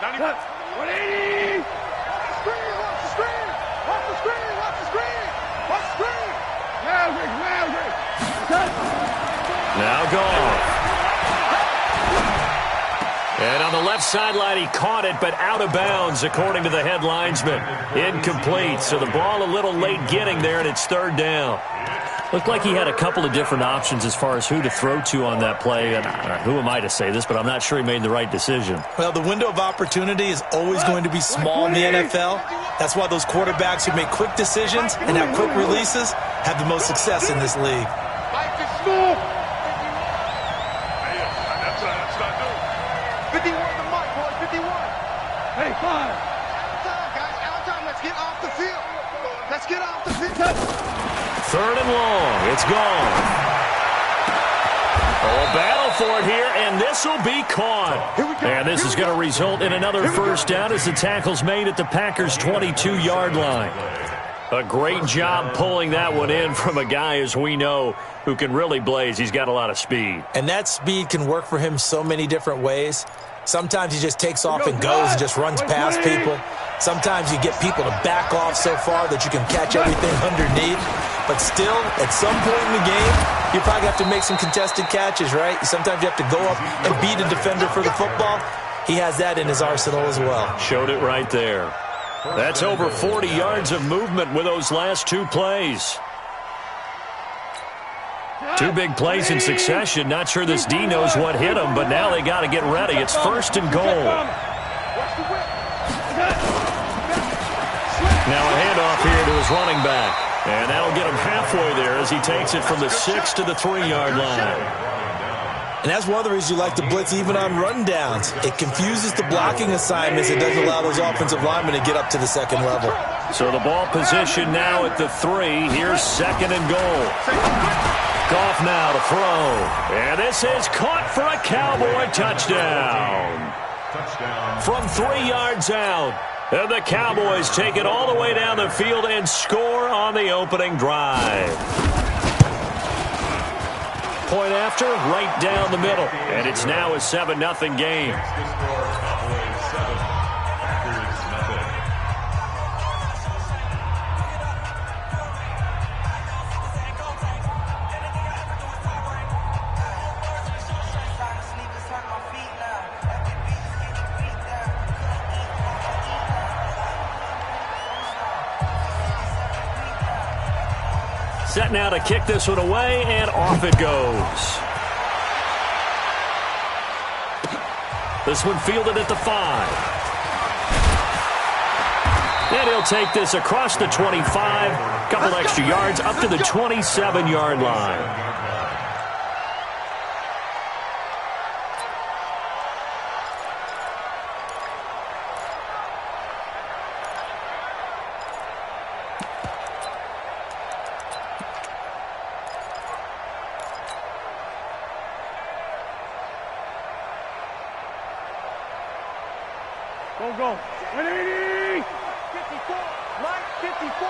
180. Screen, watch the screen. Watch the screen. Watch the screen. Watch the screen. Magic. Now gone. And on the left sideline, he caught it, but out of bounds, according to the head linesman. Incomplete, so the ball a little late getting there, and it's third down. Looked like he had a couple of different options as far as who to throw to on that play. And who am I to say this, but I'm not sure he made the right decision. Well, the window of opportunity is always going to be small in the NFL. That's why those quarterbacks who make quick decisions and have quick releases have the most success in this league. Hey, 5. Out of time, guys. Out of time. Let's get off the field. Let's get off the field. Third and long. It's gone. Oh, a battle for it here, and this will be caught. And this is going to result in another first down as the tackle's made at the Packers' 22-yard line. A great job pulling that one in from a guy, as we know, who can really blaze. He's got a lot of speed. And that speed can work for him so many different ways. Sometimes he just takes off and goes and just runs past people. Sometimes you get people to back off so far that you can catch everything underneath. But still, at some point in the game, you probably have to make some contested catches, right? Sometimes you have to go up and beat a defender for the football. He has that in his arsenal as well. Showed it right there. That's over 40 yards of movement with those last two plays. Two big plays in succession. Not sure this D knows what hit him, but now they got to get ready. It's first and goal. Now a handoff here to his running back. And that'll get him halfway there as he takes it from the 6 to the 3-yard line. And that's one of the reasons you like to blitz even on rundowns. It confuses the blocking assignments. It doesn't allow those offensive linemen to get up to the second level. So the ball position now at the 3. Here's second and goal. Goff now to throw. And this is caught for a Cowboy touchdown. From 3 yards out. And the Cowboys take it all the way down the field and score on the opening drive. Point after, right down the middle. And it's now a 7-0 game. Set now to kick this one away, and off it goes. This one fielded at the 5. And he'll take this across the 25. Couple extra yards up to the 27-yard line. Go. 180. 54. Right, 54.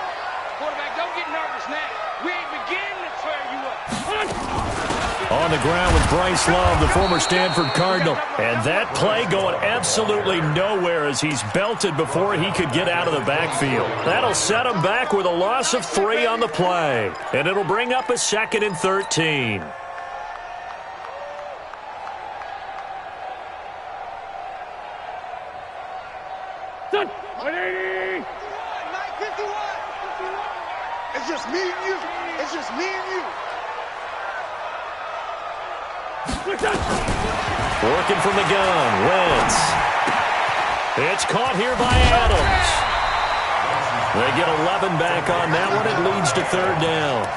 Quarterback, don't get nervous now. We ain't beginning to tear you up. On the ground with Bryce Love, the former Stanford Cardinal. And that play going absolutely nowhere as he's belted before he could get out of the backfield. That'll set him back with a loss of 3 on the play. And it'll bring up a 2nd and 13. It's just me and you. It's just me and you. Working from the gun, Wentz. It's caught here by Adams. They get 11 back on that one. It leads to third down.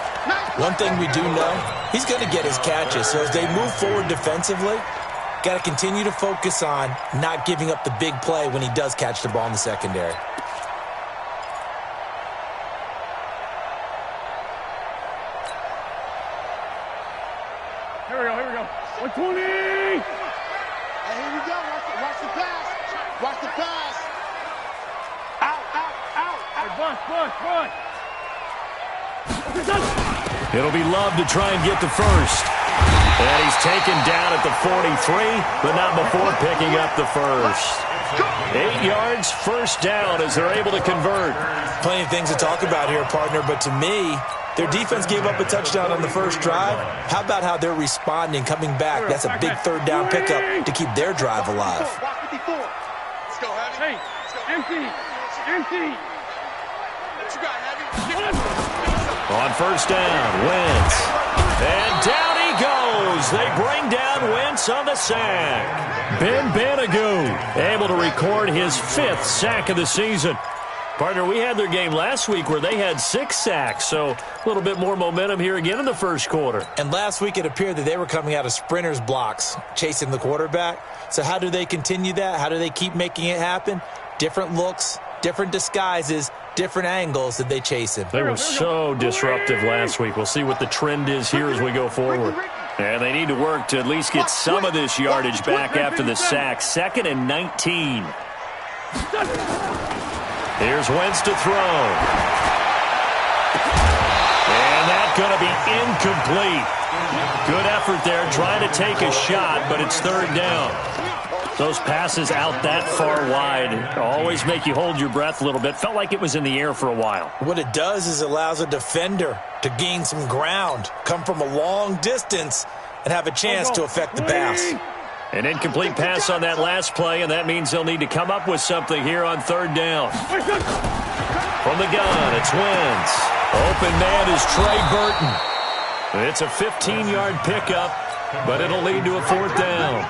One thing we do know, he's going to get his catches. So as they move forward defensively, got to continue to focus on not giving up the big play when he does catch the ball in the secondary. Here we go. 120. Hey, here we go. Watch the pass. Watch the pass. Out. Hey, It'll be Love to try and get the first. And he's taken down at the 43, but not before picking up the first. 8 yards, first down as they're able to convert. Plenty of things to talk about here, partner, but to me, their defense gave up a touchdown on the first drive. How about how they're responding, coming back? That's a big third down pickup to keep their drive alive. Let's go, Heavy. Empty. What you got, Heavy? On first down, Wentz. And down he goes. They bring down Wentz on the sack. Ben Banigou able to record his 5th sack of the season. Partner, we had their game last week where they had 6 sacks, so a little bit more momentum here again in the first quarter. And last week it appeared that they were coming out of sprinters blocks, chasing the quarterback. So how do they continue that? How do they keep making it happen? Different looks, different disguises, different angles that they chase him. They were so disruptive last week. We'll see what the trend is here as we go forward. And they need to work to at least get some of this yardage back after the sack. 2nd and 19. Here's Wentz to throw. And that's going to be incomplete. Good effort there, trying to take a shot, but it's 3rd down. Those passes out that far wide always make you hold your breath a little bit. Felt like it was in the air for a while. What it does is it allows a defender to gain some ground, come from a long distance, and have a chance to affect the pass. An incomplete pass on that last play, and that means they'll need to come up with something here on 3rd down. From the gun, it's Wentz. Open man is Trey Burton. It's a 15-yard pickup, but it'll lead to a 4th down.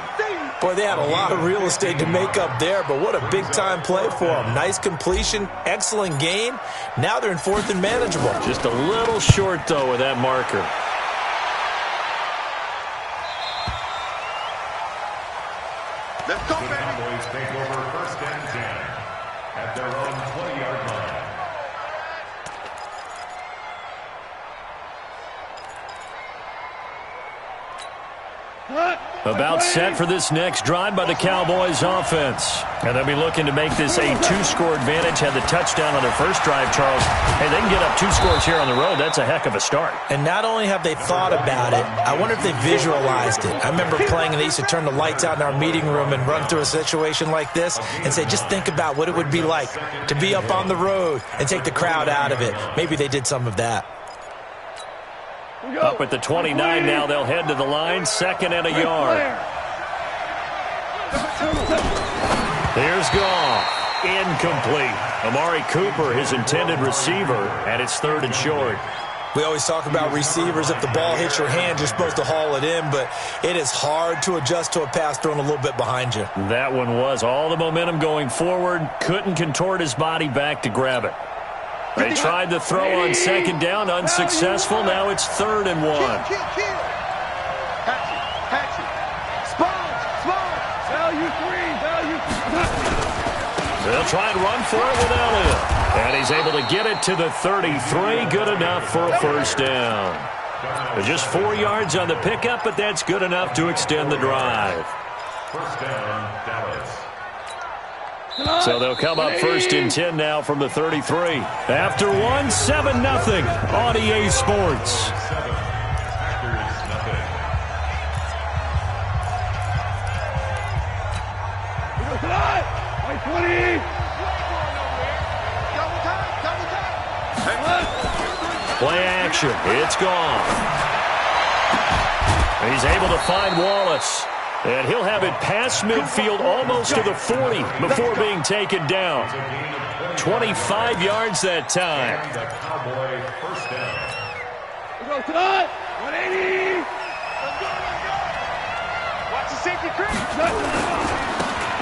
Boy, they had a lot of real estate to make up there, but what a big-time play for them. Nice completion, excellent gain. Now they're in 4th and manageable. Just a little short, though, with that marker. Let's go, baby. Cowboys take over 1st and 10 at their own 20-yard line. About set for this next drive by the Cowboys offense. And they'll be looking to make this a 2-score advantage. Had the touchdown on their first drive, Charles. Hey, they can get up 2 scores here on the road. That's a heck of a start. And not only have they thought about it, I wonder if they visualized it. I remember playing and they used to turn the lights out in our meeting room and run through a situation like this and say, just think about what it would be like to be up on the road and take the crowd out of it. Maybe they did some of that. Up at the 29 now, they'll head to the line, 2nd and a yard. Here's Goff. Incomplete. Amari Cooper, his intended receiver, and it's 3rd and short. We always talk about receivers. If the ball hits your hand, you're supposed to haul it in, but it is hard to adjust to a pass thrown a little bit behind you. That one was all the momentum going forward. Couldn't contort his body back to grab it. They tried to throw on 2nd down, unsuccessful. Now it's 3rd and 1. They'll try and run for it with Elliott. And he's able to get it to the 33. Good enough for a 1st down. Just 4 yards on the pickup, but that's good enough to extend the drive. 1st down, Dallas. So they'll come up 1st and 10 now from the 33. After 1, 7-0 on EA Sports. Play action. It's gone. He's able to find Wallace. And he'll have it past midfield almost to the 40 before being taken down. 25 yards that time. Let's go, 180. Watch the safety creep.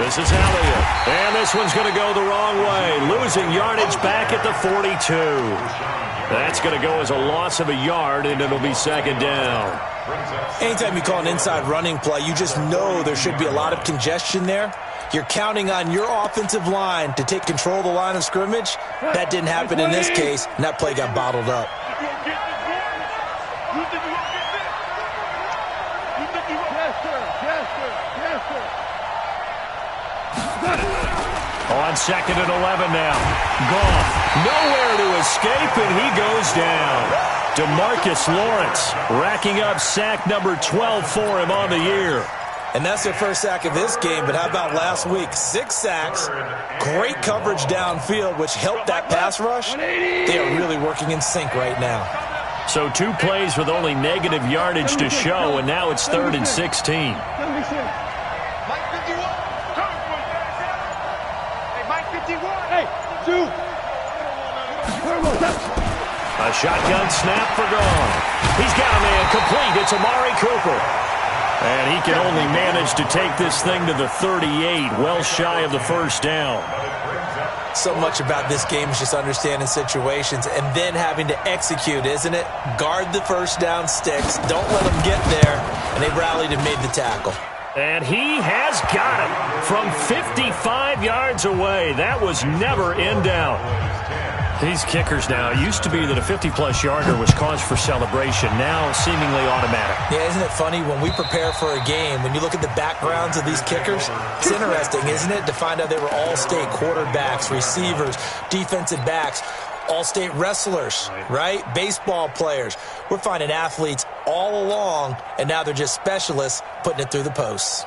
This is Elliott. And this one's going to go the wrong way. Losing yardage back at the 42. That's going to go as a loss of a yard, and it'll be 2nd down. Anytime you call an inside running play, you just know there should be a lot of congestion there. You're counting on your offensive line to take control of the line of scrimmage. That didn't happen in this case, and that play got bottled up. On 2nd and 11 now. Goff nowhere to escape, and he goes down. DeMarcus Lawrence racking up sack number 12 for him on the year. And that's their first sack of this game, but how about last week? 6 sacks, great coverage downfield, which helped that pass rush. They are really working in sync right now. So 2 plays with only negative yardage to show, and now it's 3rd and 16. A shotgun snap for Gone. He's got a man complete. It's Amari Cooper. And he can only manage to take this thing to the 38, well shy of the first down. So much about this game is just understanding situations and then having to execute, isn't it? Guard the first down sticks. Don't let them get there. And they rallied and made the tackle. And he has got it from 55 yards away. That was never in doubt. These kickers now, it used to be that a 50-plus yarder was cause for celebration. Now seemingly automatic. Yeah, isn't it funny? When we prepare for a game, when you look at the backgrounds of these kickers, it's interesting, isn't it, to find out they were all-state quarterbacks, receivers, defensive backs, all-state wrestlers, right? Baseball players. We're finding athletes all along, and now they're just specialists putting it through the posts.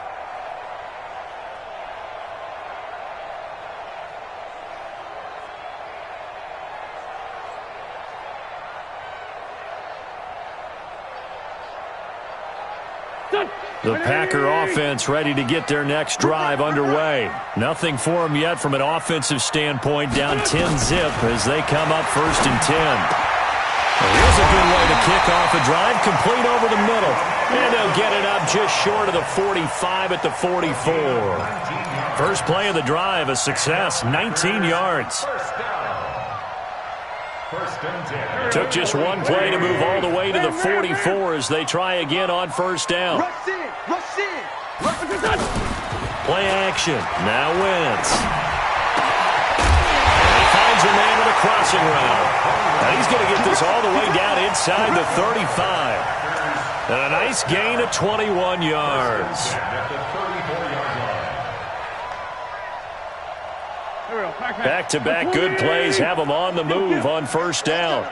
The Packer offense ready to get their next drive underway. Nothing for them yet from an offensive standpoint, down 10-zip as they come up 1st and 10. Here's a good way to kick off a drive, complete over the middle. And they'll get it up just short of the 45 at the 44. First play of the drive, a success, 19 yards. Took just one play to move all the way to the 44 as they try again on 1st down. Play action. Now Wentz. And he finds a man with a crossing route. And he's going to get this all the way down inside the 35. And a nice gain of 21 yards. Back-to-back good plays have them on the move on 1st down.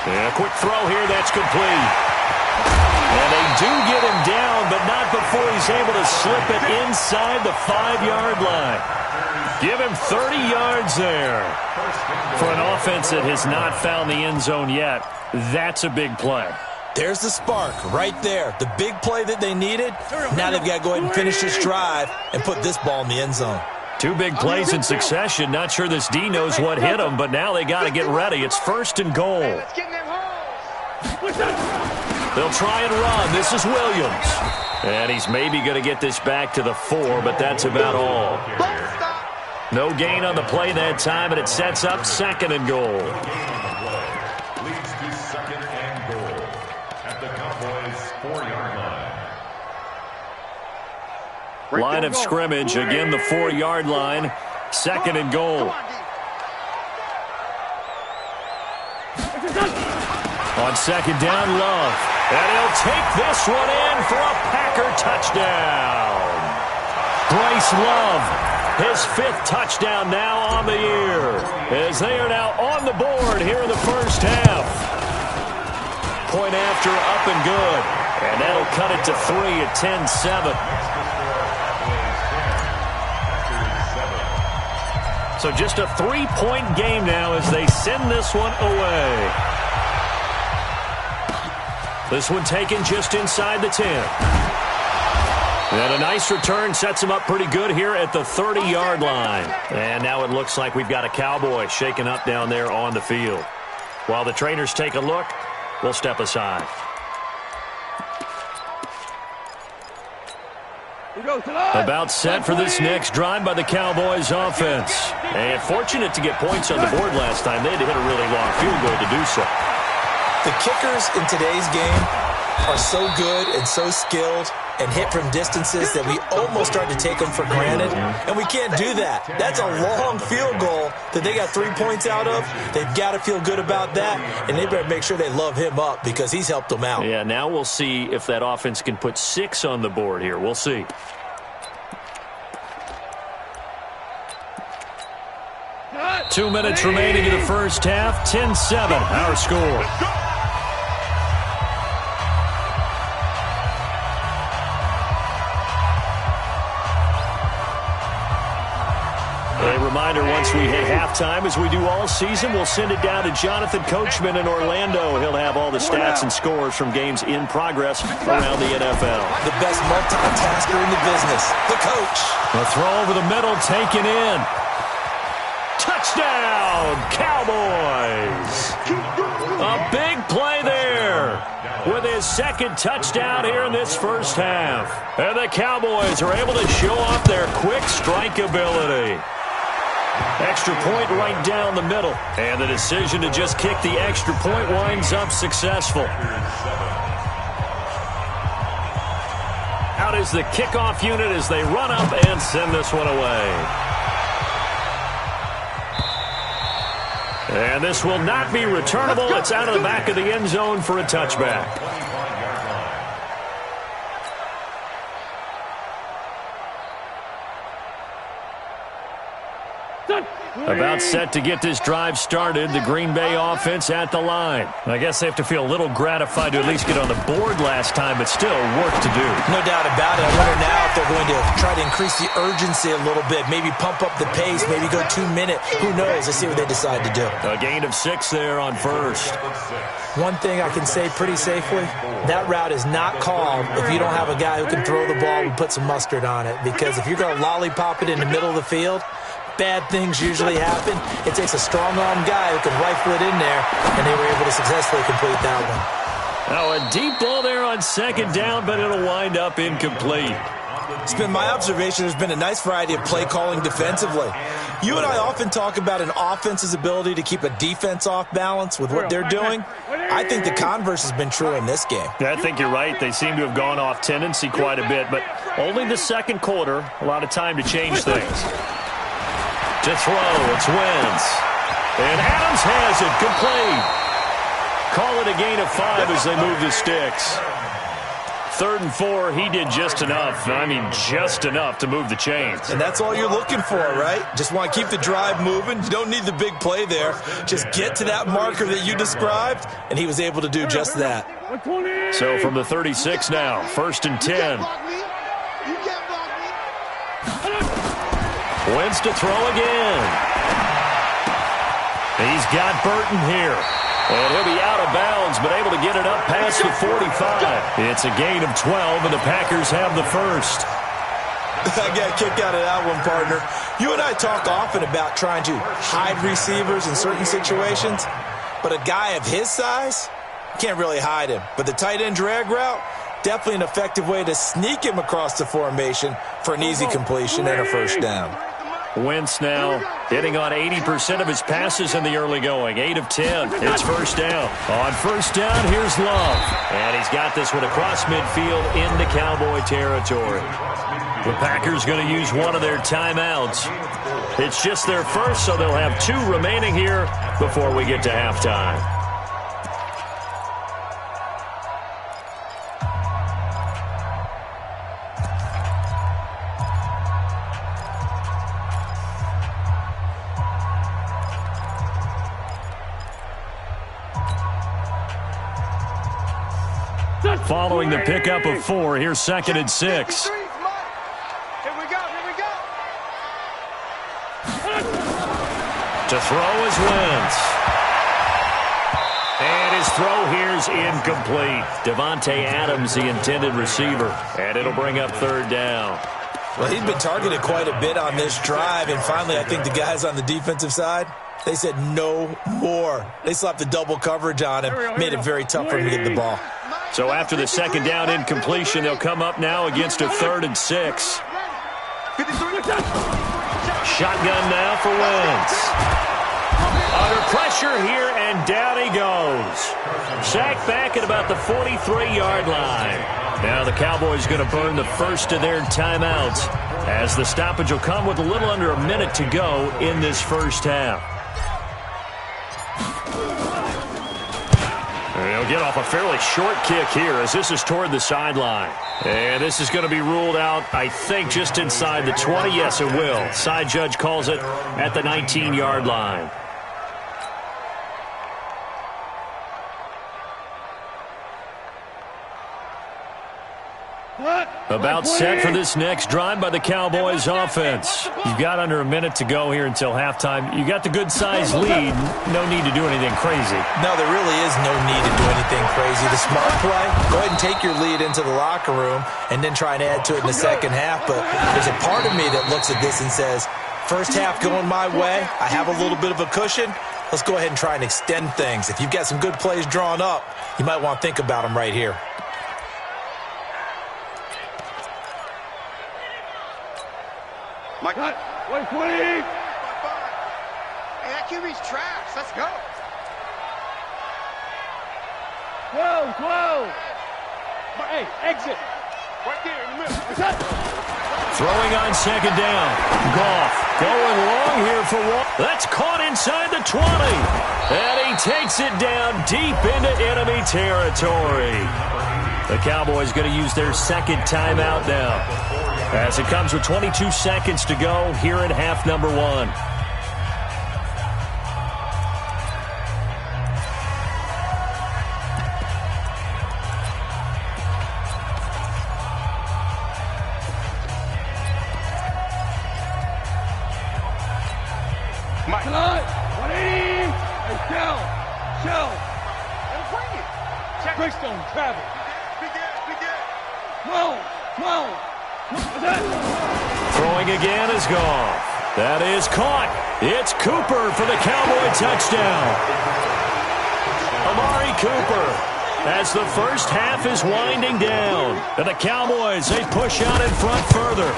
And a quick throw here, that's complete. And they do get him down, but not before he's able to slip it inside the 5-yard line. Give him 30 yards there. For an offense that has not found the end zone yet, that's a big play. There's the spark right there. The big play that they needed. Now they've got to go ahead and finish this drive and put this ball in the end zone. 2 big plays in succession. Not sure this D knows what hit him, but now they got to get ready. It's 1st and goal. They'll try and run. This is Williams. And he's maybe going to get this back to the 4, but that's about all. No gain on the play that time, and it sets up 2nd and goal. Leads to 2nd and goal at the Cowboys 4-yard line. Line of scrimmage, again the 4-yard line, 2nd and goal. On 2nd down, Love. And he'll take this one in for a Packer touchdown. Bryce Love, his 5th touchdown now on the year, as they are now on the board here in the first half. Point after, up and good. And that'll cut it to 3 at 10-7. So just a 3-point game now as they send this one away. This one taken just inside the 10. And a nice return sets him up pretty good here at the 30-yard line. And now it looks like we've got a Cowboy shaken up down there on the field. While the trainers take a look, we'll step aside. About set for this next drive by the Cowboys offense. And fortunate to get points on the board last time. They had to hit a really long field goal to do so. The kickers in today's game are so good and so skilled and hit from distances that we almost start to take them for granted. And we can't do that. That's a long field goal that they got 3 points out of. They've got to feel good about that, and they better make sure they love him up because he's helped them out. Yeah, now we'll see if that offense can put 6 on the board here. We'll see. 2 minutes remaining in the first half. 10-7, our score. A reminder, once we hit halftime, as we do all season, we'll send it down to Jonathan Coachman in Orlando. He'll have all the stats and scores from games in progress around the NFL. The best multitasker in the business, the coach. A throw over the middle, taken in. Touchdown, Cowboys! A big play there with his second touchdown here in this first half. And the Cowboys are able to show off their quick strike ability. Extra point right down the middle. And the decision to just kick the extra point winds up successful. Out is the kickoff unit as they run up and send this one away. And this will not be returnable. It's out of the back of the end zone for a touchback. About set to get this drive started. The Green Bay offense at the line. I guess they have to feel a little gratified to at least get on the board last time, but still work to do. No doubt about it. I wonder now if they're going to try to increase the urgency a little bit, maybe pump up the pace, maybe go 2 minute. Who knows? Let's see what they decide to do. A gain of 6 there on first. One thing I can say pretty safely, that route is not called if you don't have a guy who can throw the ball and put some mustard on it. Because if you're going to lollipop it in the middle of the field, bad things usually happen. It takes a strong-arm guy who can rifle it in there, and they were able to successfully complete that one. Now a deep ball there on second down, but it'll wind up incomplete. It's been my observation there's been a nice variety of play calling defensively. You and I often talk about an offense's ability to keep a defense off balance with what they're doing. I think the converse has been true in this game. Yeah, I think you're right. They seem to have gone off tendency quite a bit, but only the second quarter, a lot of time to change things. To throw, it's Wentz. And Adams has it, complete. Call it a gain of 5 as they move the sticks. 3rd and 4, he did just enough. I mean, just enough to move the chains. And that's all you're looking for, right? Just want to keep the drive moving. You don't need the big play there. Just get to that marker that you described, and he was able to do just that. So from the 36 now, 1st and 10. Wentz to throw again. He's got Burton here. And he'll be out of bounds, but able to get it up past the 45. It's a gain of 12, and the Packers have the first. I got a kick out of that one, partner. You and I talk often about trying to hide receivers in certain situations, but a guy of his size, can't really hide him. But the tight end drag route, definitely an effective way to sneak him across the formation for an easy completion and a first down. Wentz now hitting on 80% of his passes in the early going. 8 of 10. It's first down. On first down, here's Love. And he's got this one across midfield into Cowboy territory. The Packers going to use one of their timeouts. It's just their first, so they'll have 2 remaining here before we get to halftime. Following the pickup of 4, here's 2nd and 6. Here we go. To throw is Wentz. And his throw here's incomplete. Devontae Adams, the intended receiver. And it'll bring up 3rd down. Well, he's been targeted quite a bit on this drive, and finally I think the guys on the defensive side, they said no more. They slapped the double coverage on him, made it very tough for him to get the ball. So after the 2nd down incompletion, they'll come up now against a 3rd and 6. Shotgun now for Wentz. Under pressure here, and down he goes. Sacked back at about the 43-yard line. Now the Cowboys going to burn the first of their timeouts, as the stoppage will come with a little under a minute to go in this first half. He'll get off a fairly short kick here as this is toward the sideline. And this is going to be ruled out, I think, just inside the 20. Yes, it will. Side judge calls it at the 19-yard line. About set for this next drive by the Cowboys offense. You've got under a minute to go here until halftime. You got the good-sized lead. No need to do anything crazy. No, there really is no need to do anything crazy. The smart play, go ahead and take your lead into the locker room and then try and add to it in the second half. But there's a part of me that looks at this and says, first half going my way, I have a little bit of a cushion. Let's go ahead and try and extend things. If you've got some good plays drawn up, you might want to think about them right here. Mike, 120. Hey, that QB's trash. Let's go. 12. Hey, exit. Right there in the middle. Throwing on second down. Goff going long here for one. That's caught inside the 20. And he takes it down deep into enemy territory. The Cowboys going to use their second timeout now, as it comes with 22 seconds to go here in half number one. Mike. 180. Hey, shell. And bring it. Check. Greystone, travel. Begin. 12. Throwing again is Goff. That is caught. It's Cooper for the Cowboy touchdown. Amari Cooper, as the first half is winding down. And the Cowboys, they push out in front further.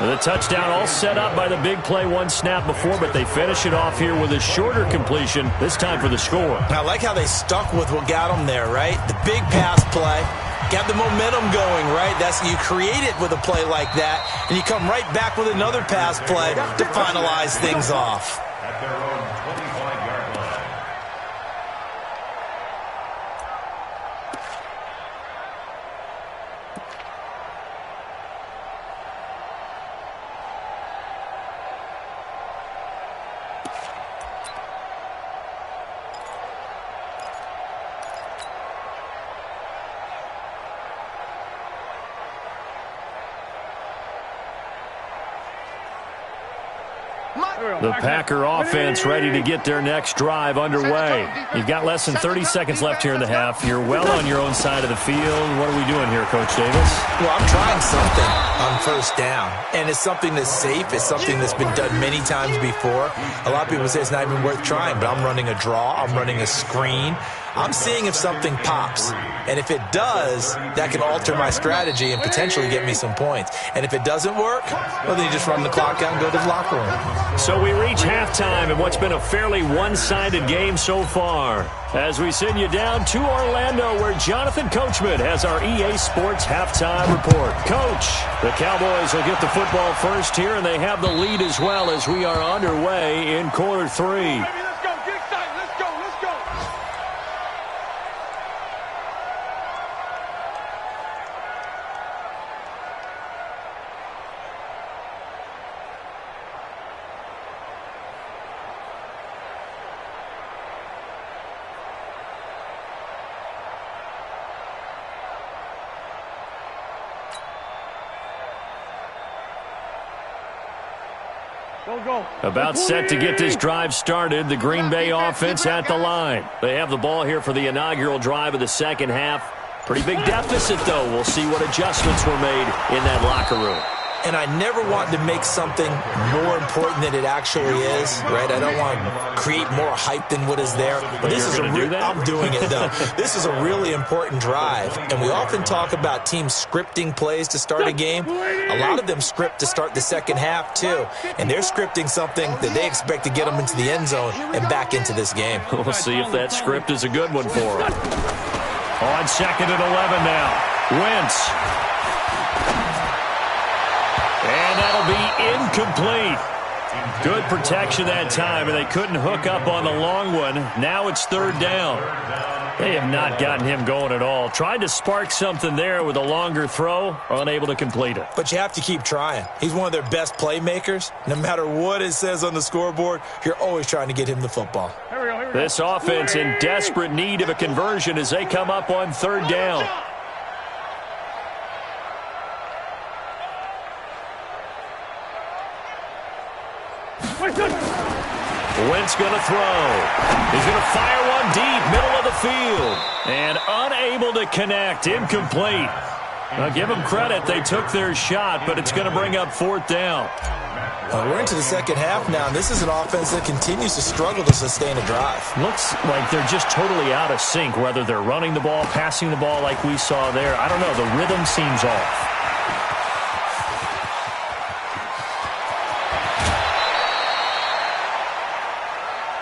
The touchdown all set up by the big play one snap before, but they finish it off here with a shorter completion, this time for the score. I like how they stuck with what got them there, right? The big pass play. Got the momentum going, right? You create it with a play like that, and you come right back with another pass play to finalize things off. At their own 25-yard line. The Packer offense ready to get their next drive underway. You've got less than 30 seconds left here in the half. You're well on your own side of the field. What are we doing here, Coach Davis? Well, I'm trying something on first down, and it's something that's safe. It's something that's been done many times before. A lot of people say it's not even worth trying, but I'm running a draw. I'm running a screen. I'm seeing if something pops, and if it does, that can alter my strategy and potentially get me some points. And if it doesn't work, well, then you just run the clock out and go to the locker room. So we reach halftime in what's been a fairly one-sided game so far, as we send you down to Orlando, where Jonathan Coachman has our EA Sports halftime report. Coach, the Cowboys will get the football first here, and they have the lead as well as we are underway in quarter three. Let's go. Get excited. Let's go. Go. About set to get this drive started, the Green Bay offense at the line. They have the ball here for the inaugural drive of the second half. Pretty big deficit, though. We'll see what adjustments were made in that locker room. And I never want to make something more important than it actually is, right? I don't want to create more hype than what is there. But this is I'm doing it, though. This is a really important drive. And we often talk about teams scripting plays to start a game. A lot of them script to start the second half, too. And they're scripting something that they expect to get them into the end zone and back into this game. We'll see if that script is a good one for them. On second and 11 now. Wentz. And that'll be incomplete. Good protection that time, and they couldn't hook up on the long one. Now it's third down. They have not gotten him going at all. Tried to spark something there with a longer throw, unable to complete it. But you have to keep trying. He's one of their best playmakers. No matter what it says on the scoreboard, you're always trying to get him the football. This offense in desperate need of a conversion as they come up on third down. Wentz going to throw. He's going to fire one deep, middle of the field. And unable to connect, incomplete. Now, give them credit. They took their shot, but it's going to bring up fourth down. We're into the second half now, and this is an offense that continues to struggle to sustain a drive. Looks like they're just totally out of sync, whether they're running the ball, passing the ball like we saw there. I don't know. The rhythm seems off.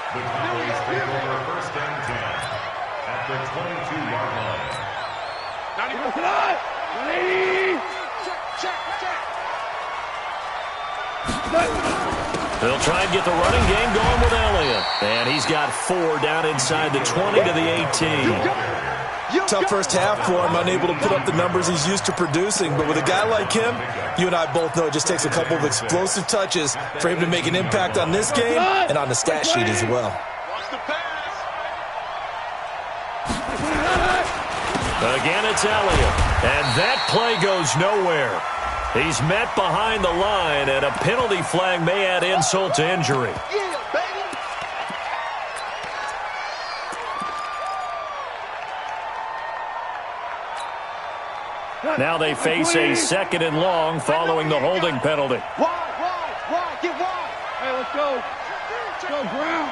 The Cowboys take over first and 10 at the 22-yard line. They'll try and get the running game going with Elliott. And he's got 4 down inside the 20 to the 18. Tough first half for him, unable to put up the numbers he's used to producing. But with a guy like him, you and I both know it just takes a couple of explosive touches for him to make an impact on this game and on the stat sheet as well. Again, it's Elliott. And that play goes nowhere. He's met behind the line, and a penalty flag may add insult to injury. Now they face a second and long following the holding penalty. Wide, get wide. Hey, let's go. Let's go, Brown.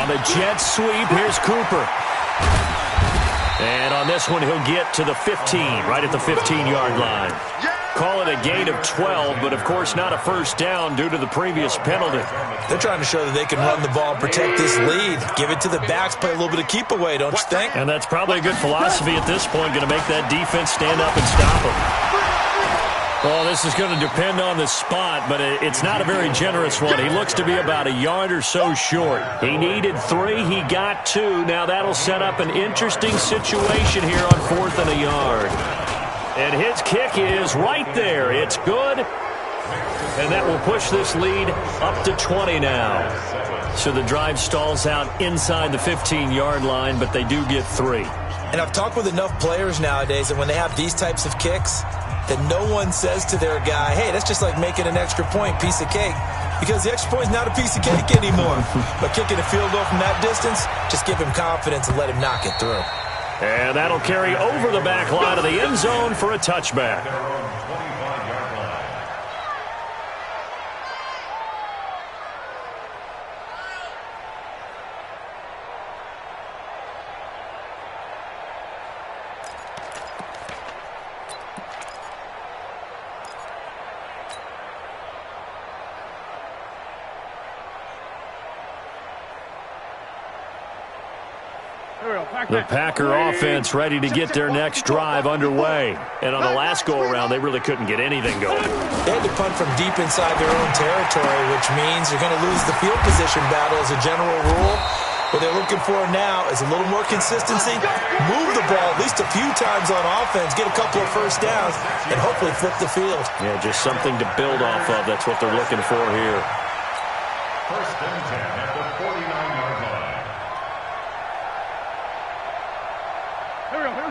On the jet sweep, here's Cooper. And on this one, he'll get to the 15, right at the 15-yard line. Call it a gain of 12, but of course not a first down due to the previous penalty. They're trying to show that they can run the ball and protect this lead. Give it to the backs, play a little bit of keep away, don't you think? And that's probably a good philosophy at this point, going to make that defense stand up and stop them. Well, this is going to depend on the spot, but it's not a very generous one. He looks to be about a yard or so short. He needed 3. He got 2. Now that'll set up an interesting situation here on 4th and a yard. And his kick is right there. It's good. And that will push this lead up to 20 now. So the drive stalls out inside the 15-yard line, but they do get 3. And I've talked with enough players nowadays that when they have these types of kicks, that no one says to their guy, hey, that's just like making an extra point, piece of cake. Because the extra point is not a piece of cake anymore. But kicking a field goal from that distance, just give him confidence and let him knock it through. And that'll carry over the back line of the end zone for a touchback. The Packer offense ready to get their next drive underway. And on the last go-around, they really couldn't get anything going. They had to punt from deep inside their own territory, which means you're going to lose the field position battle as a general rule. What they're looking for now is a little more consistency, move the ball at least a few times on offense, get a couple of first downs, and hopefully flip the field. Yeah, just something to build off of. That's what they're looking for here. First and 10 at the 49-yard line.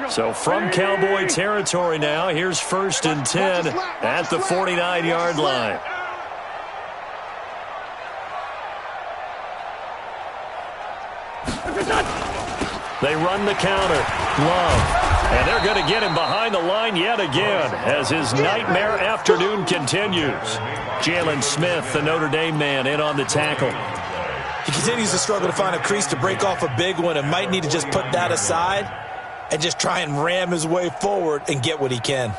So from Cowboy territory now, here's first and 10 at the 49-yard line. They run the counter. Love. And they're going to get him behind the line yet again as his nightmare afternoon continues. Jalen Smith, the Notre Dame man, in on the tackle. He continues to struggle to find a crease to break off a big one and might need to just put that aside and just try and ram his way forward and get what he can.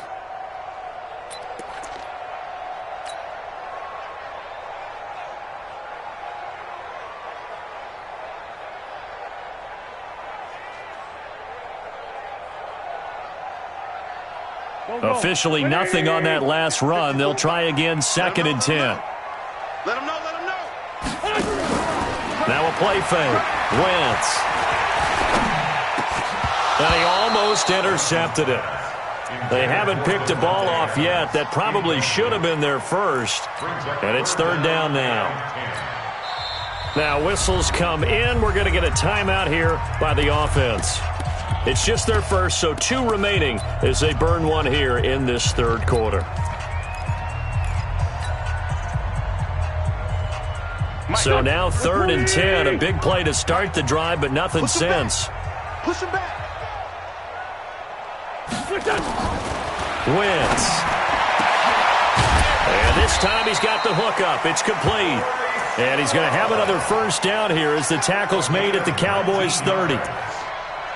Officially nothing on that last run. They'll try again, 2nd and 10. Let him know, let him know. Now a play fake. Wentz. And he almost intercepted it. They haven't picked a ball off yet. That probably should have been their first. And it's 3rd down now. Now whistles come in. We're going to get a timeout here by the offense. It's just their first, so 2 remaining as they burn one here in this 3rd quarter. So now 3rd and 10. A big play to start the drive, but nothing since. Push him back. Wentz. And this time he's got the hook up. It's complete. And he's going to have another first down here as the tackle's made at the Cowboys 30.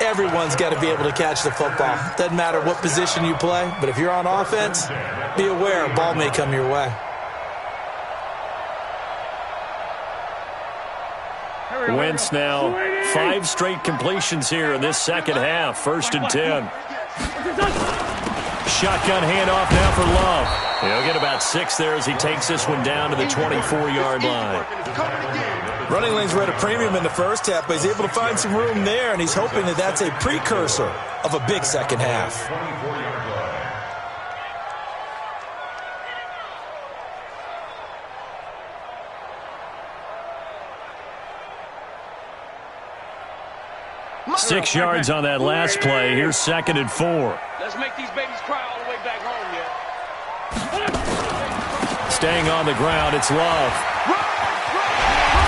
Everyone's got to be able to catch the football. Doesn't matter what position you play, but if you're on offense, be aware a ball may come your way. Wentz now 5 straight completions here in this second half. 1st and 10. Shotgun handoff now for Love. He'll get about 6 there as he takes this one down to the 24-yard line. Running lanes were at a premium in the first half, but he's able to find some room there, and he's hoping that that's a precursor of a big second half. Six yards on that last play. Here's 2nd and 4. Let's make these babies cry all the way back home, yeah. Staying on the ground, it's Love.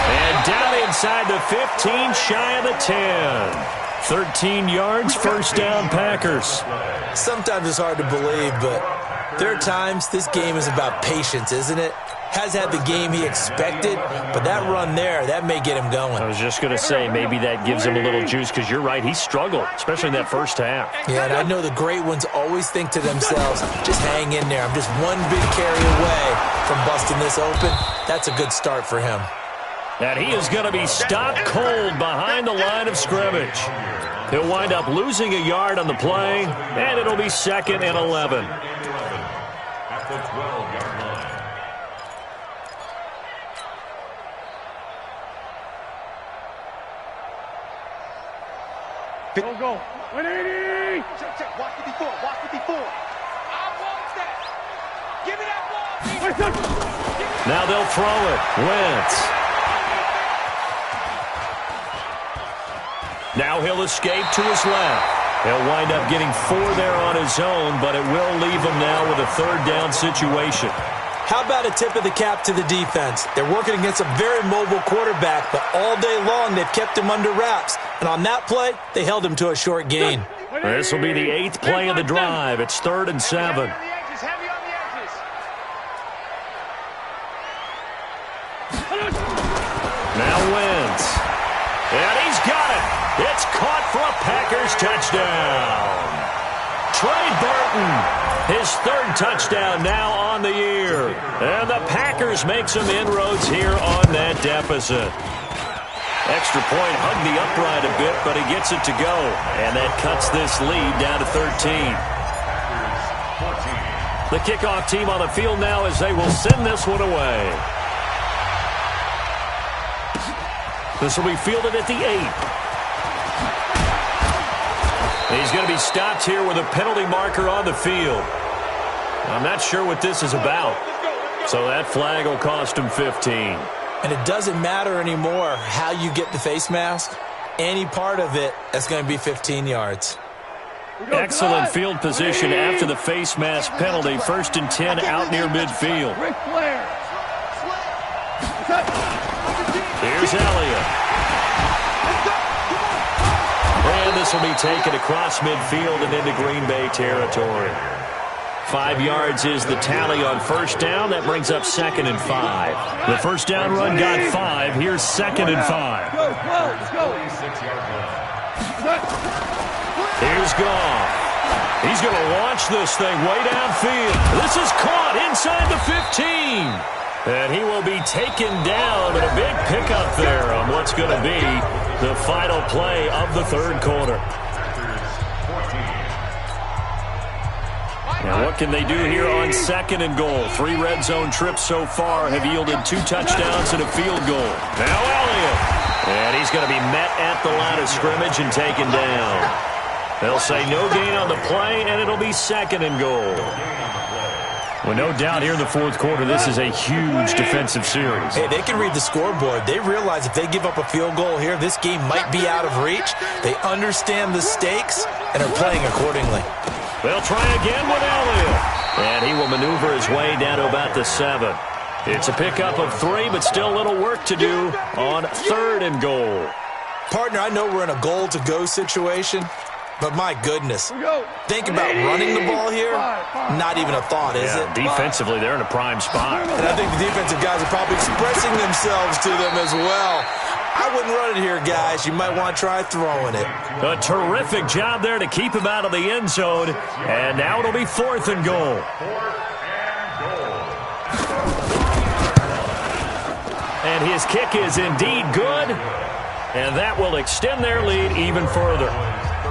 And down inside the 15, shy of the 10. 13 yards, 1st down, Packers. Sometimes it's hard to believe, but there are times this game is about patience, isn't it? Has had the game he expected, but that run there, that may get him going. I was just going to say, maybe that gives him a little juice, because you're right, he struggled, especially in that first half. Yeah, and I know the great ones always think to themselves, just hang in there. I'm just one big carry away from busting this open. That's a good start for him. And he is going to be stopped cold behind the line of scrimmage. He'll wind up losing a yard on the play, and it'll be 2nd and 11. At the 12-yard line. Go. 180. Check. Watch 54. Watch 54. I want that. Give me that ball. Now they'll throw it. Wentz. Now he'll escape to his left. He'll wind up getting 4 there on his own, but it will leave him now with a 3rd down situation. How about a tip of the cap to the defense? They're working against a very mobile quarterback, but all day long they've kept him under wraps. And on that play, they held him to a short gain. This will be the 8th play of the drive. It's 3rd and 7. Now Wentz. And he's got it. It's caught for a Packers touchdown. Trey Burton, his 3rd touchdown now on the year. And the Packers make some inroads here on that deficit. Extra point hugged the upright a bit, but he gets it to go. And that cuts this lead down to 13. The kickoff team on the field now as they will send this one away. This will be fielded at the 8. He's going to be stopped here with a penalty marker on the field. I'm not sure what this is about. So that flag will cost him 15. And it doesn't matter anymore how you get the face mask. Any part of it, that's going to be 15 yards. Excellent field position after the face mask penalty. 1st and 10 out near midfield. Here's Elliott. And this will be taken across midfield and into Green Bay territory. 5 yards is the tally on 1st down. That brings up 2nd and 5. The 1st down run got 5. Here's 2nd and 5. Here's Goff. He's going to launch this thing way downfield. This is caught inside the 15. And he will be taken down, and a big pickup there on what's going to be the final play of the 3rd quarter. And what can they do here on 2nd and goal? 3 red zone trips so far have yielded 2 touchdowns and a field goal. Now Elliott. And he's going to be met at the line of scrimmage and taken down. They'll say no gain on the play, and it'll be 2nd and goal. Well, no doubt here in the 4th quarter, this is a huge defensive series. Hey, they can read the scoreboard. They realize if they give up a field goal here, this game might be out of reach. They understand the stakes and are playing accordingly. They'll try again with Elliott. And he will maneuver his way down to about the 7. It's a pickup of 3, but still a little work to do on 3rd and goal. Partner, I know we're in a goal-to-go situation, but my goodness, think about running the ball here. Not even a thought, is it? Defensively, they're in a prime spot. And I think the defensive guys are probably expressing themselves to them as well. I wouldn't run it here, guys. You might want to try throwing it. A terrific job there to keep him out of the end zone. And now it'll be 4th and goal. And his kick is indeed good. And that will extend their lead even further.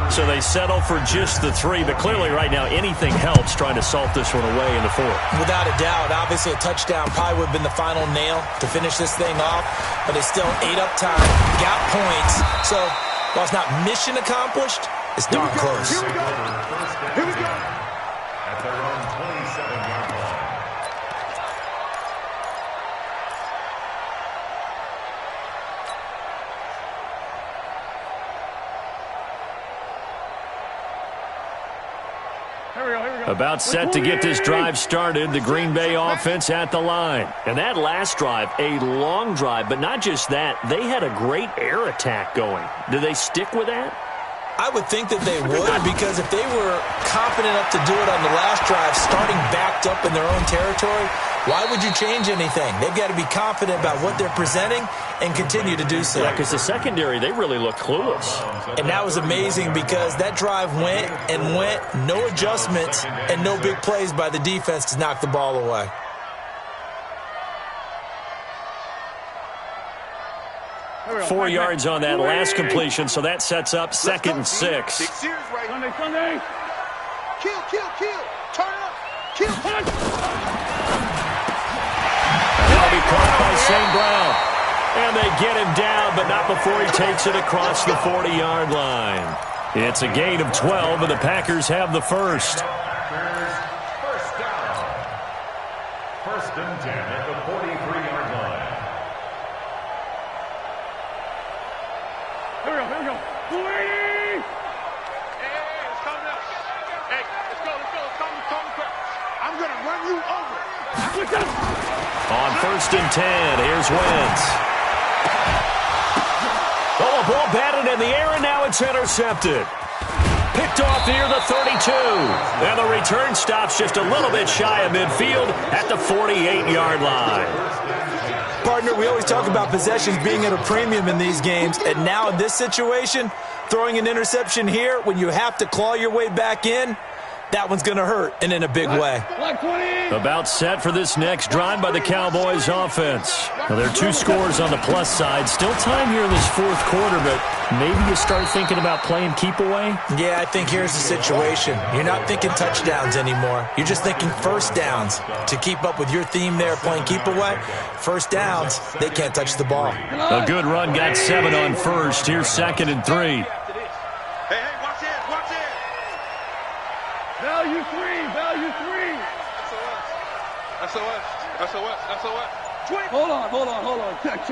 So they settle for just the 3, but clearly right now anything helps trying to salt this one away in the 4th. Without a doubt, obviously a touchdown probably would have been the final nail to finish this thing off, but they still ate up time, got points. So while it's not mission accomplished, it's darn close. Here we go. Here we go. At their own 27-yard line. About set to get this drive started, the Green Bay offense at the line. And that last drive, a long drive, but not just that, they had a great air attack going. Do they stick with that? I would think that they would, because if they were confident enough to do it on the last drive, starting backed up in their own territory, why would you change anything? They've got to be confident about what they're presenting and continue to do so. Yeah, because the secondary, they really look clueless. And that was amazing because that drive went and went, no adjustments and no big plays by the defense to knock the ball away. Four yards on that last completion, so that sets up 2nd and 6. Sunday. Kill. Turn it up. Kill. Punch. That'll be caught by St. Brown. And they get him down, but not before he takes it across the 40-yard line. It's a gain of 12, and the Packers have the first. First down. 1st and 10 at the 43-yard line. Here we go. 280! Hey, it's coming up. Hey, let's go. Come quick. I'm going to run you over. On 1st and 10, here's Wentz. Oh, a ball batted in the air, and now it's intercepted. Picked off near the 32. And the return stops just a little bit shy of midfield at the 48-yard line. Partner, we always talk about possessions being at a premium in these games, and now in this situation, throwing an interception here when you have to claw your way back in, that one's going to hurt, and in a big way. About set for this next drive by the Cowboys offense. Now, there are 2 scores on the plus side. Still time here in this 4th quarter, but maybe you start thinking about playing keep away? Yeah, I think here's the situation. You're not thinking touchdowns anymore. You're just thinking first downs. To keep up with your theme there, playing keep away, first downs, they can't touch the ball. A good run, got 7 on 1st. Here's 2nd and 3. Hey, watch it. Value 3. SOS. Hold on. Check.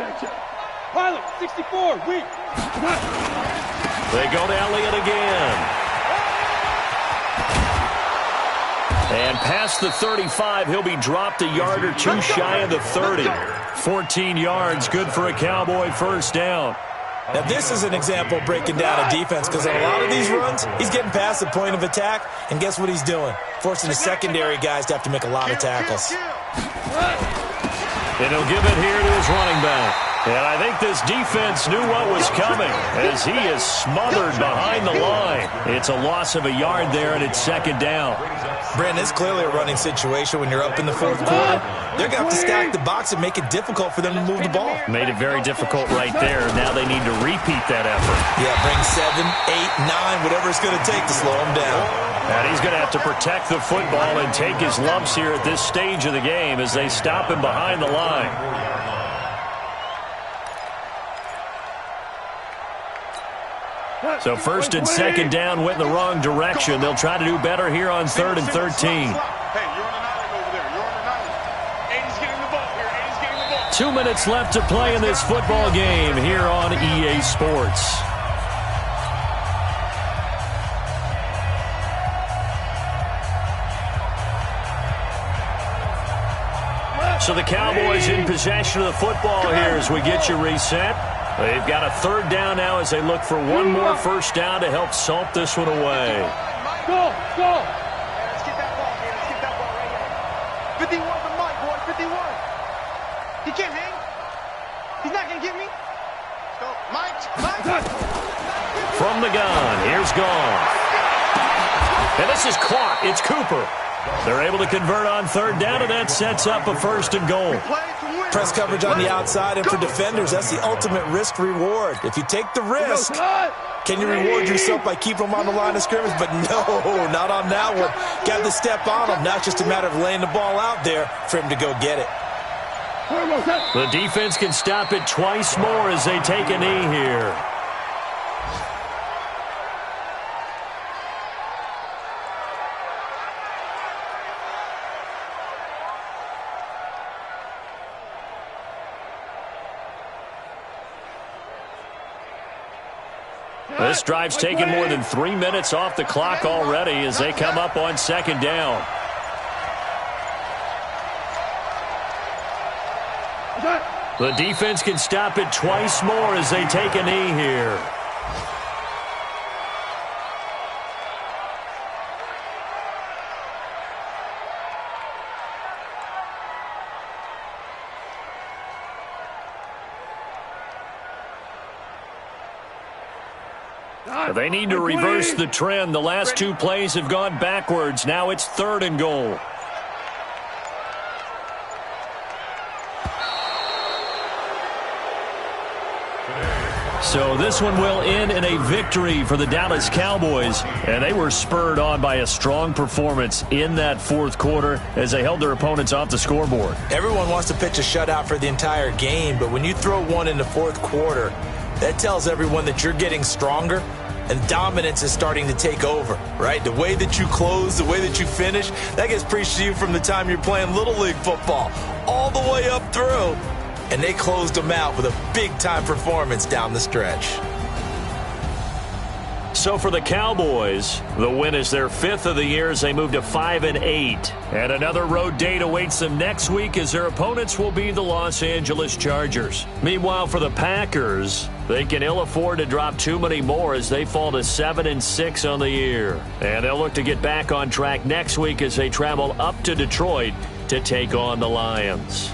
Pilot, 64, weak. They go to Elliott again. And past the 35, he'll be dropped a yard or 2 shy of the 30. 14 yards, good for a Cowboy first down. Now, this is an example of breaking down a defense, because on a lot of these runs, he's getting past the point of attack, and guess what he's doing? Forcing the secondary guys to have to make a lot of tackles. And he'll give it here to his running back. And I think this defense knew what was coming as he is smothered behind the line. It's a loss of a yard there, and it's second down. Brandon, it's clearly a running situation when you're up in the fourth quarter. They're going to have to stack the box and make it difficult for them to move the ball. Made it very difficult right there. Now they need to repeat that effort. Yeah, bring 7, 8, 9, whatever it's going to take to slow them down. And he's going to have to protect the football and take his lumps here at this stage of the game as they stop him behind the line. So first and second down went in the wrong direction. They'll try to do better here on 3rd and 13. Hey, you're on the 9 over there. You're on the 9. Aiden's getting the ball here. Aiden's getting the ball. 2 minutes left to play in this football game here on EA Sports. So the Cowboys in possession of the football here as we get you reset. They've got a 3rd down now as they look for one more first down to help salt this one away. Go, go. Let's get that ball here. Let's get that ball right here. 51 for Mike, boy. 51. He can't hang. He's not going to get me. Go, Mike. From the gun, here's Gone. And this is caught. It's Cooper. They're able to convert on 3rd down, and that sets up a 1st and goal. Press coverage on the outside, and for defenders, that's the ultimate risk-reward. If you take the risk, can you reward yourself by keeping them on the line of scrimmage? But no, not on that one. Got to step on them. Now it's just a matter of laying the ball out there for him to go get it. The defense can stop it twice more as they take a knee here. This drive's taken more than 3 minutes off the clock already as they come up on 2nd down. The defense can stop it twice more as they take a knee here. They need to reverse the trend. The last 2 plays have gone backwards. Now it's 3rd and goal. So this one will end in a victory for the Dallas Cowboys. And they were spurred on by a strong performance in that 4th quarter as they held their opponents off the scoreboard. Everyone wants to pitch a shutout for the entire game, but when you throw one in the 4th quarter, that tells everyone that you're getting stronger and dominance is starting to take over, right? The way that you close, the way that you finish, that gets preached to you from the time you're playing Little League football all the way up through. And they closed them out with a big-time performance down the stretch. So for the Cowboys, the win is their 5th of the year as they move to 5-8. And another road date awaits them next week as their opponents will be the Los Angeles Chargers. Meanwhile, for the Packers, they can ill afford to drop too many more as they fall to 7-6 on the year. And they'll look to get back on track next week as they travel up to Detroit to take on the Lions.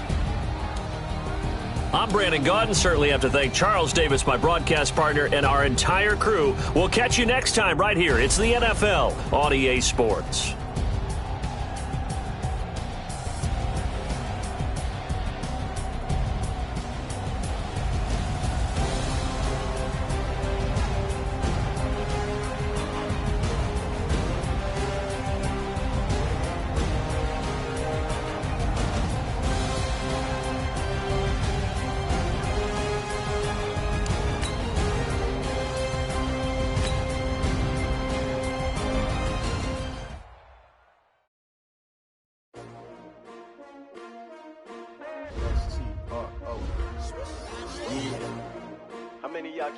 I'm Brandon Gaudin. Certainly have to thank Charles Davis, my broadcast partner, and our entire crew. We'll catch you next time right here. It's the NFL on EA Sports.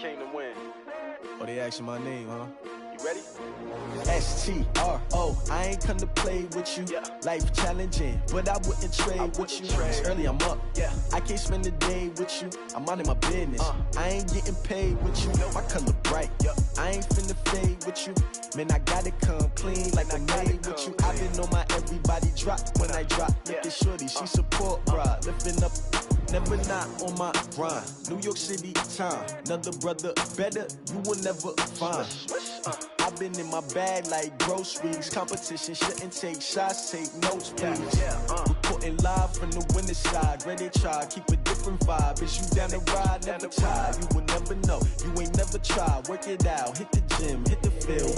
Came to win. Oh, they asking my name, huh? You ready? S-T-R-O, I ain't come to play with you. Yeah. Life challenging, but I wouldn't trade with you. It's early, I'm up. Yeah. I can't spend the day with you. I'm minding my business. I ain't getting paid with you. My color bright. Yep. I ain't finna fade with you. Man, I gotta come clean like I made with you. I've been on my everybody drop when I drop. Look at shorty, she support, bruh. Lifting up never not on my grind. New York City time, another brother better, you will never find. I've been in my bag like groceries. Competition shouldn't take shots, take notes, please. Reporting live from the winning side. Ready to try, keep a different vibe. Is you down the ride? Never try. You will never know. You ain't never tried. Work it out. Hit the gym, hit the field.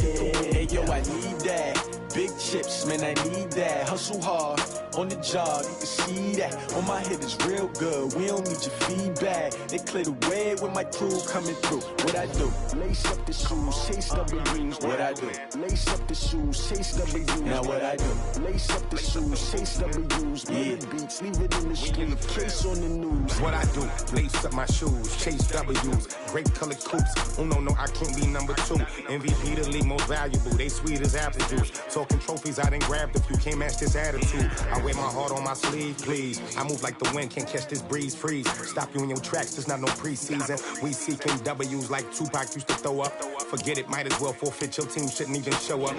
Hey yo, I need that. Big chips, man, I need that. Hustle hard on the job. You can see that. On my head is real good. We don't need your feedback. They clear the way with my crew coming through. What I do? Lace up the shoes, chase W's. What I do? Lace up the shoes, chase W's. Now what I do? Lace up the shoes, chase W's. Yeah, beats, leave it in the street, case on the news. What I do? Lace up my shoes, chase W's. Great colored coops. Oh no, I can't be number 2. MVP the league most valuable. They sweet as apple juice. Talking trophies, I done grabbed a few. Can't match this attitude. I wear my heart on my sleeve, please. I move like the wind, can't catch this breeze. Freeze. Stop you in your tracks. There's not no preseason. We seeking W's like Tupac used to throw up. Forget it, might as well forfeit. Your team shouldn't even show up.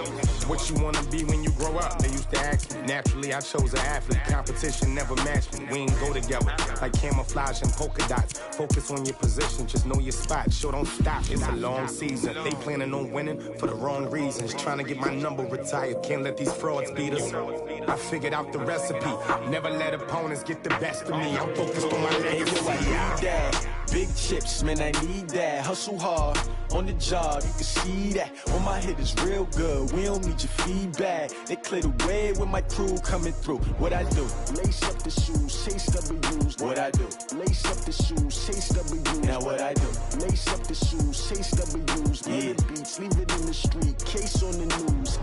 What you wanna be when you grow up? They used to ask me. Naturally, I chose an athlete. Competition never matched me. We ain't go together like camouflage and polka dots. Focus on your position, just know your spot. Sure, don't stop. It's a long season. They planning on winning for the wrong reasons. Trying to get my number retired. Can't let these frauds beat us. I figured out the recipe. Never let opponents get the best of me. I'm focused on my legacy. I need that. Big chips, man, I need that. Hustle hard on the job, you can see that. On my head is real good. We don't need your feedback. They clear the way with my crew coming through. What I do? Lace up the shoes, chase W's. What I do? Lace up the shoes, chase W's. Now what I do? Lace up the shoes, chase W's. Yeah, beats, leave it in the street, case on the news.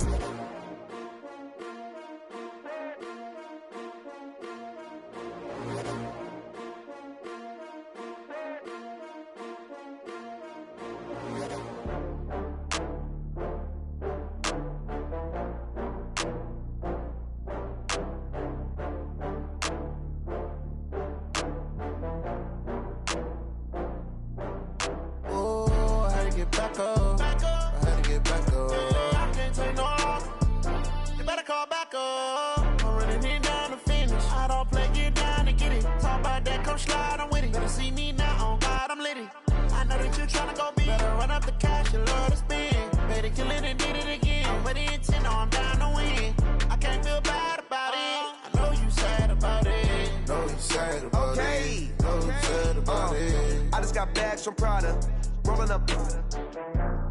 From Prada, rolling up.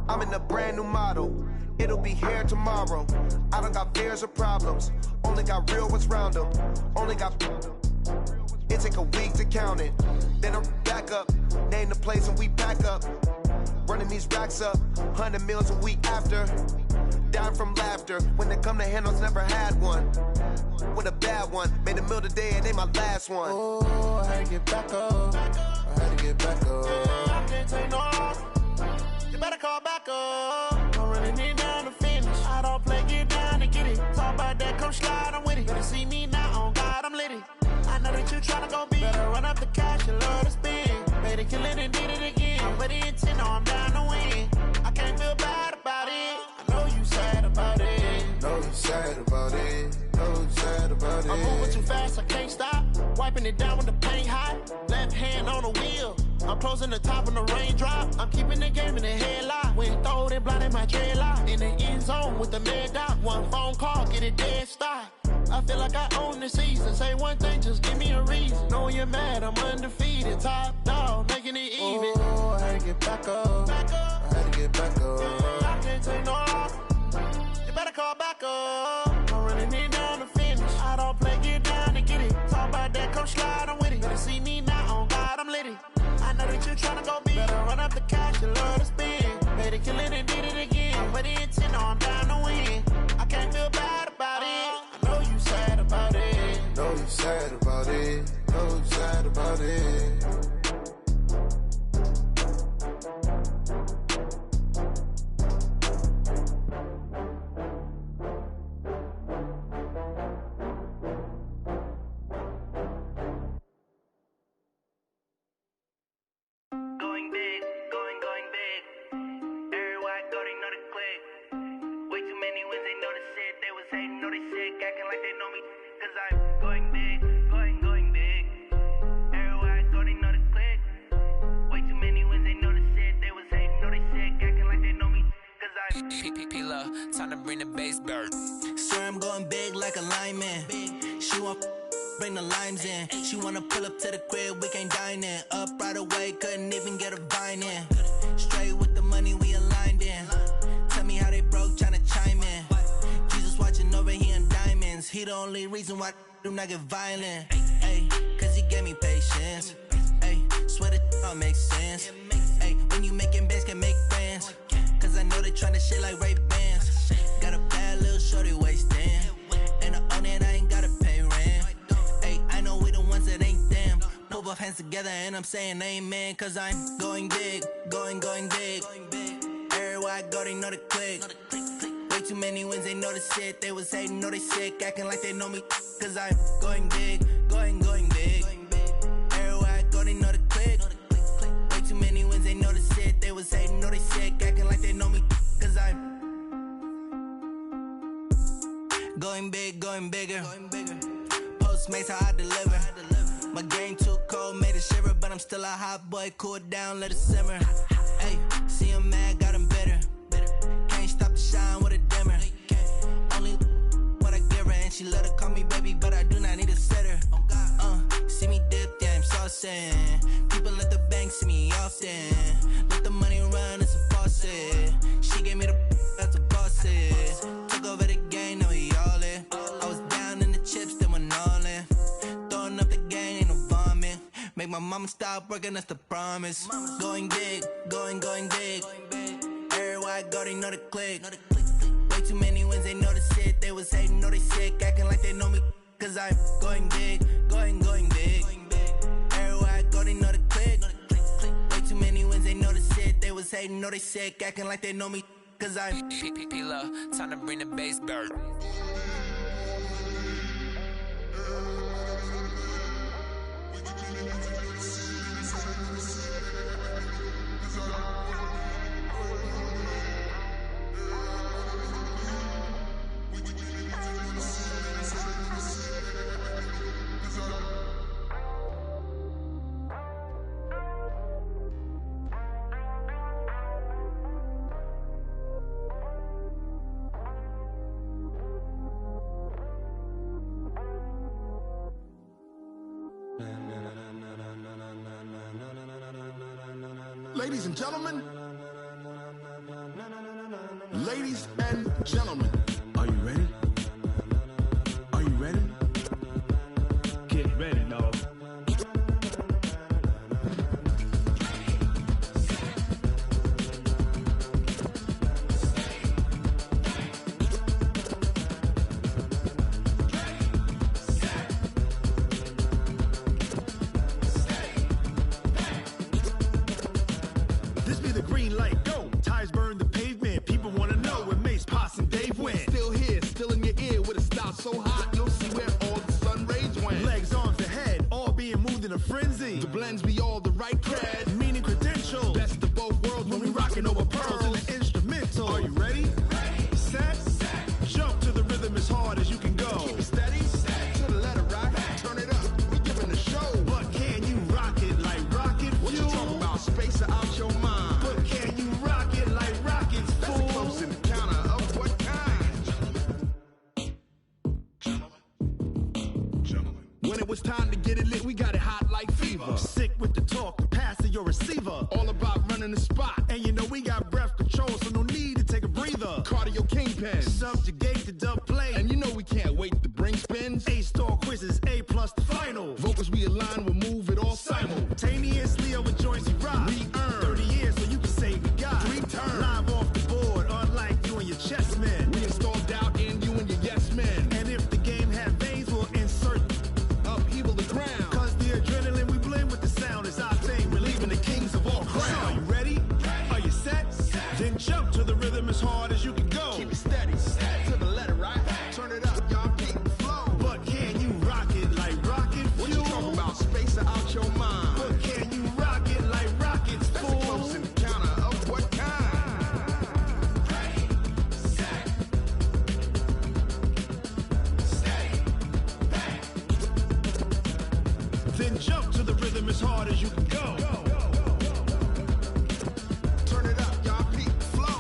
I'm in a brand new model. It'll be here tomorrow. I don't got fears or problems. Only got real ones round them. Only got. It take a week to count it. Then I'm back up. Name the place and we pack up. Running these racks up. 100 meals a week after. Down from laughter. When they come to handles, never had one. With a bad one. Made a meal today and they my last one. Oh, I had to get back up. I had to get back up. I can't take no off. You better call back up. I'm running it down to finish. I don't play, get down to get it. Talk about that, come slide, I'm with it. Better see me now, on God, I'm litty. I know that you tryna go big. Better run up the cash, you love to spend. Better kill it and did it again. I'm ready to 10, no, I'm down to win. I can't feel bad about it. I know you sad about it. Know you sad about it. Know you sad about it. I'm moving too fast, I can't stop. Wiping it down when the paint hot. Left hand on the wheel. I'm closing the top when the raindrop. I'm keeping the game in the headlock. When throwed it, blinding my dreadlock. In the end zone with the mad dot. One phone call, get it dead stop. I feel like I own the season. Say one thing, just give me a reason. Knowing you're mad, I'm undefeated. Top dog, making it even. Oh, I had to get back up. I had to get back up. I can't take no off. You better call back up. I'm running it down to finish. I don't play, get down to get it. Talk about that, come slide, I'm with it. Better see me now, on God, I'm litty. I know that you tryna go big. Better run up the cash, you love to spend. Better kill it and did it again. I'm ready to 10, no, I'm down to win. I can't feel bad about it. I know you sad about it. Know you sad about it. Know you sad about it. Acting like they know me, cause I'm going big, going big. Everywhere I to bring the bass bird. Swear I'm going big like a lineman. She want bring the limes in. She wanna pull up to the crib, we can't dine in. Up right away, couldn't even get a vine in. Straight with the money we aligned in. Tell me how they broke, tryna chime in. Jesus watching over, he in diamonds. He the only reason why I do not get violent. Ay, cause he gave me patience. Ay, swear that all makes sense. Ay, when you making bands, can make friends. Cause I know they tryna shit like Ray-Bans. Got a bad little shorty wasting. And I own it, I ain't gotta pay rent. Ay, I know we the ones that ain't them. Pull both hands together and I'm saying amen. Cause I'm going big, going big. Everywhere I go, they know the click. Way too many wins, they know the shit. They was hating, know they sick, acting like they know me. Cause I'm going big, going big. Everywhere I go, they know the click. Way too many wins, they know the shit. They was hating, know they sick, acting like they know me. Cause I'm going big, going bigger. Postmates, how I deliver. My game too cold, made it shiver. But I'm still a hot boy, cool it down, let it simmer. Hey, see him mad, got him bitter. Can't stop the shine with a dimmer. Only what I give her, and she let her call me baby, but I do not need a sitter. See me dip, yeah, I'm saucing. People at the bank see me often. Let the money run, it's a faucet. She gave me the that's a boss is. Took over the game, now we all in. I was down in the chips, then went all in. Throwing up the gang, ain't no vomit. Make my mama stop working, that's the promise. Going big, going big. Everywhere I go, they know the click. Way too many wins, they know the shit. They was hating, know they sick, acting like they know me. Cause I'm going big, going big. Everywhere I go, they know the click. Way too many wins, they know the shit. They was hating, know they sick, acting like they know me. Cause I'm P-P-P-Love, time to bring the bass bird. Ladies and gentlemen, are you ready? Are you ready? Get ready, dog. This be the green light, go. Tires burn the pavement. People wanna know where Mace, Potts, and Dave went. Still here, still in your ear with a style so hot, you'll see where all the sun rays went. Legs, arms, the head, all being moved in a frenzy. The blends be all the right cred, meaning credentials. best of both worlds when we rockin' over pearls. And the instrumental. Are you ready? Set. Jump to the rhythm as hard as you can go. Keep it steady, to the letter right, turn it up, we giving the show. But can you rock it like rocket fuel? What you talking about, space out your mind? But can you rock it like rockets, That's fool? a close encounter of what kind? Gentlemen. When it was time to get it lit, we got it hot like fever. Sick with the talk, pass to your receiver. All about running the spot. And you know we got breath control, so no need to take a breather. Cardio kingpin. Subjugate the dub play. And you know we can't wait to bring spins. A-star quizzes, A+ the final. Vocals we align, we'll move it all Simultaneously over joints we rock. We earn 30 years so you can say we got 3 turns. Live off the board, unlike you and your chess men. We install doubt in you and your yes men. And if the game had veins, we'll insert Upheaval the ground. Cause the adrenaline we blend with the sound is our thing, relieving the kings of all crowns. So are you ready? Are you set? Then jump to the rhythm as hard as you can go. Keep it steady, to the letter right. Turn it up, y'all keep the flow. But can you rock it like rocket fuel? What you talking about, space out your mind? But can you rock it like rockets, That's fool? a close encounter of what kind? Then jump to the rhythm as hard as you can go. Turn it up, y'all keep the flow.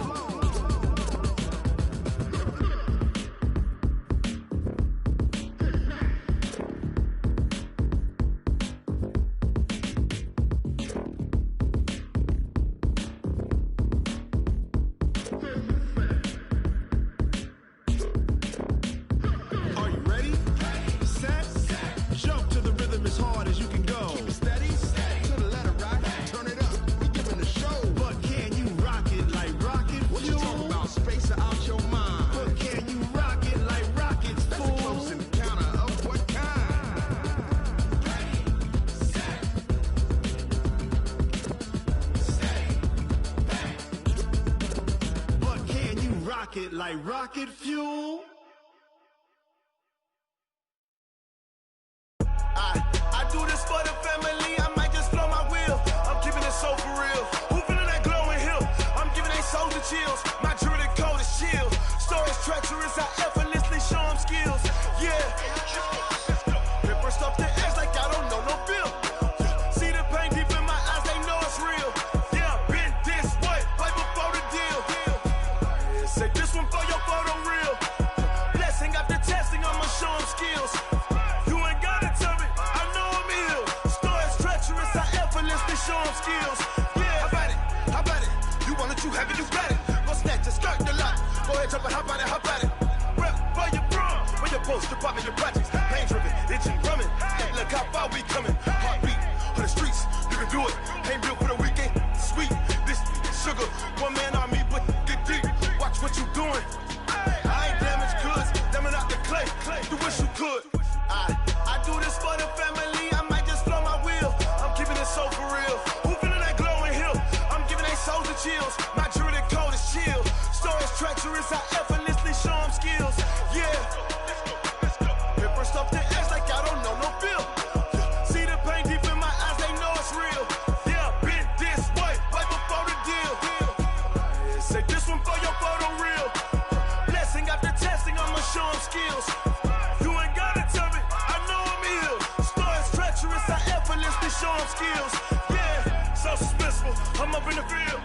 rocket like rocket fuel. I do this for the family, I might just blow my wheel. I'm keeping it so for real. Who feeling that glowing hill? I'm giving they souls the chills. My jewelry code is chill. Stories treacherous, I effortlessly show them skills. Yeah. Paper stuff the edge like I don't know no feel. See the pain deep in my eyes, they know it's real. Yeah, been this way, right before the deal. Say this one for your photo real. Blessing after testing, I'ma show them skills. You ain't gotta tell me, I know I'm ill. Stories treacherous, I effortlessly show them skills. Yeah, how about it? You want it, you have it, you got it. Go snatch it, skirt the lot. Go ahead, jump it, how about it? Rep for your bro, for your post, your pop, and your projects. Pain driven, itching, drumming. Hey, look how far we coming. Heartbeat on the streets, you can do it. Ain't built for the weekend, sweet. This sugar, one man army, but get deep. Watch what you doing. I ain't damaged goods, damn out the clay. You wish you could. I do this for the family, I might just blow my wheel. I'm keeping it so for real. Who feeling that glowing hill? I'm giving they souls the chills. My jewelry code is chill. Stories treacherous, I effortlessly show them skills. Yeah. Paper stuff the edge like I don't know no feel. See the pain deep in my eyes, they know it's real. Yeah, been this way, right before the deal. Say this one for your photo real. Blessing after testing, I'ma show them skills. You ain't gotta tell me, I know I'm ill. Stories treacherous, I effortlessly show them skills. Yeah, so suspenseful, I'm up in the field.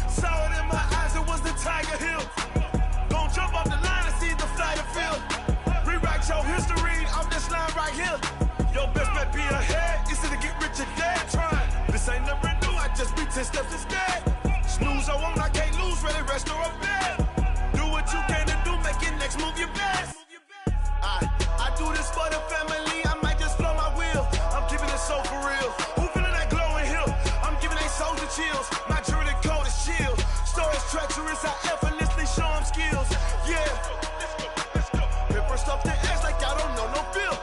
Saw it in my eyes, it was the Tiger Hill. Gon' jump off the line and see the flight of field. Rewrite your history off this line right here. Your best bet be ahead, instead to get rich or dead. Trying, this ain't never new, I just be 10 steps instead. Snooze I won't, I can't lose, ready, rest or up bed. Do what you can to do, make your next move your best. I do this for the family, I might just blow my wheel. I'm keeping it so for real. Who feeling that glowing hill? I'm giving they souls the chills. My jewelry code is chill. Stories treacherous, I effortlessly show them skills. Yeah. Paper stuff the edge like I don't know no feel.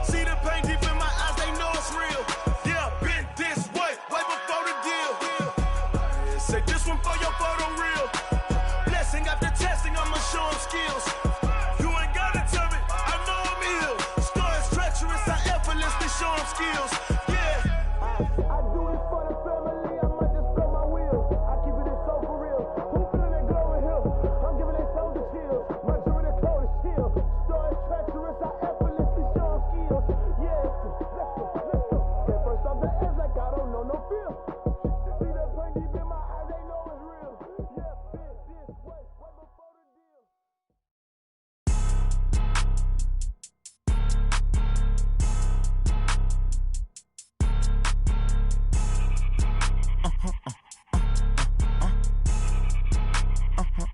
See the pain deep in my eyes, they know it's real. Yeah, been this way, right before the deal. Say this one for your photo real. Blessing after testing, I'ma show them skills. You ain't gotta tell me, I know I'm ill. Stories treacherous, I effortlessly show them skills. Yeah. I do this for the family, I might just blow my wheel. I keep it so for real. Who feeling that glowing hill? I'm giving they souls the chills. My jewelry code is chill. Stories treacherous, I effortlessly show them skills. Yeah, let's go. Get first off the edge like I don't know no feel. See that pain deep in my eyes, they know it's real. Yeah, been this way, right before the deal.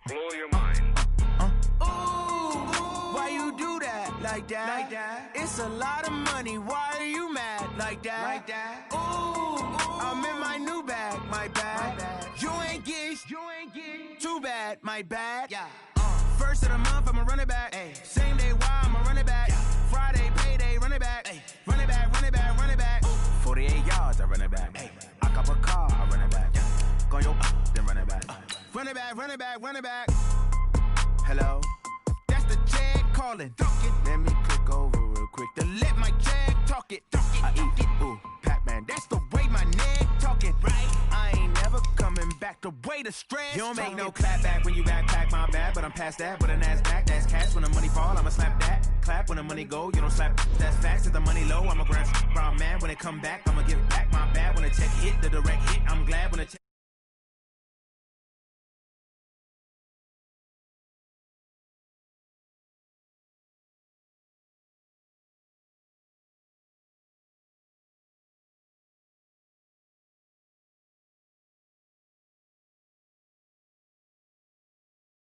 Blow your mind. Why you do that like that? It's a lot of money. Why are you mad like that? I'm in my new bag, my bad. You ain't get too bad, my bad. Yeah. First of the month, I'ma run it back. Same day, why I'ma run it back. Friday, payday, run it back. Run it back, run it back, run it back. 48 yards, I run it back. I cop a car, I run it back. Go your then run it back. Run it back, run it back, run it back. Hello? That's the jag calling. Let me click over real quick to let my jag talk it. I eat it, ooh, Pac-Man. That's the way my neck talking. Right? I ain't never coming back the way the stress. You don't make no clap back when you backpack my bad, but I'm past that with a NASDAQ. That's cash when the money fall, I'ma slap that. Clap when the money go, you don't slap. That's facts. If the money low, I'ma grab brown man. When it come back, I'ma give back my bad. When the check hit, the direct hit, I'm glad when the check.